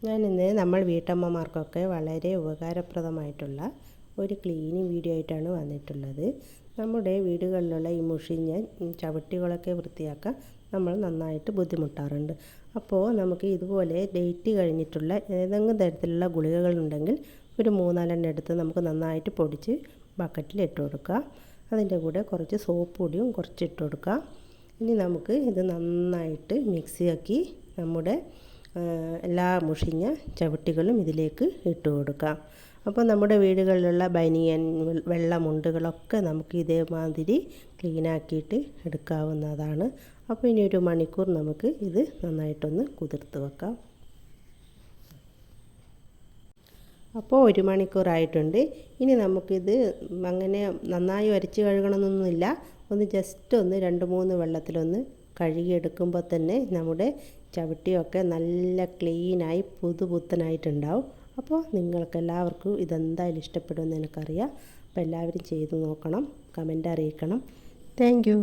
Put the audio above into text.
ഞാനിന്ന് നമ്മൾ വീട്ടമ്മമാർക്കൊക്കെ വളരെ ഉപകാരപ്രദമായിട്ടുള്ള ഒരു ക്ലീനിങ് വീഡിയോ ആയിട്ടാണ് വന്നിട്ടുള്ളത്. നമ്മുടെ വീടുകളിലുള്ള ഈ മുഷിഞ്ഞ ചവിട്ടികളൊക്കെ വൃത്തിയാക്കാൻ നമ്മൾ നന്നായിട്ട് ബുദ്ധിമുട്ടാറുണ്ട്. അപ്പോൾ നമുക്ക് ഇതുപോലെ ഡേറ്റ് കഴിഞ്ഞിട്ടുള്ള ഏതെങ്കിലും തരത്തിലുള്ള ഗുളികകളുണ്ടെങ്കിൽ ഒരു 3-4 എടുത്ത് നമുക്ക് നന്നായിട്ട് പൊടിച്ച് ബക്കറ്റിൽ ഇട്ട് കൊടുക്കുക. അതിൻ്റെ കൂടെ കുറച്ച് സോപ്പ് പൊടിയും കുറച്ച് ഇട്ട് കൊടുക്കുക. ഇനി നമുക്ക് ഇത് നന്നായിട്ട് മിക്സിയാക്കി നമ്മുടെ എല്ലാ മുഷിഞ്ഞ ചവിട്ടികളും ഇതിലേക്ക് ഇട്ട് കൊടുക്കാം. അപ്പോൾ നമ്മുടെ വീടുകളിലുള്ള ബനിയൻ വെള്ള മുണ്ടുകളൊക്കെ നമുക്ക് ഇതേമാതിരി ക്ലീനാക്കിയിട്ട് എടുക്കാവുന്നതാണ്. അപ്പോൾ ഇനി ഒരു മണിക്കൂർ നമുക്ക് ഇത് നന്നായിട്ടൊന്ന് കുതിർത്ത് വെക്കാം. അപ്പോൾ 1 മണിക്കൂറായിട്ടുണ്ട്. ഇനി നമുക്കിത് അങ്ങനെ നന്നായി ഉരച്ച് കഴുകണമെന്നൊന്നുമില്ല. ഒന്ന് ജസ്റ്റ് ഒന്ന് 2-3 വെള്ളത്തിലൊന്ന് കഴുകിയെടുക്കുമ്പോൾ തന്നെ നമ്മുടെ ചവിട്ടിയൊക്കെ നല്ല ക്ലീനായി പുതുപുത്തനായിട്ടുണ്ടാവും. അപ്പോൾ നിങ്ങൾക്കെല്ലാവർക്കും ഇതെന്തായാലും ഇഷ്ടപ്പെടുമെന്ന് എനിക്കറിയാം. അപ്പോൾ എല്ലാവരും ചെയ്ത് നോക്കണം, കമൻ്റ് അറിയിക്കണം. Thank you.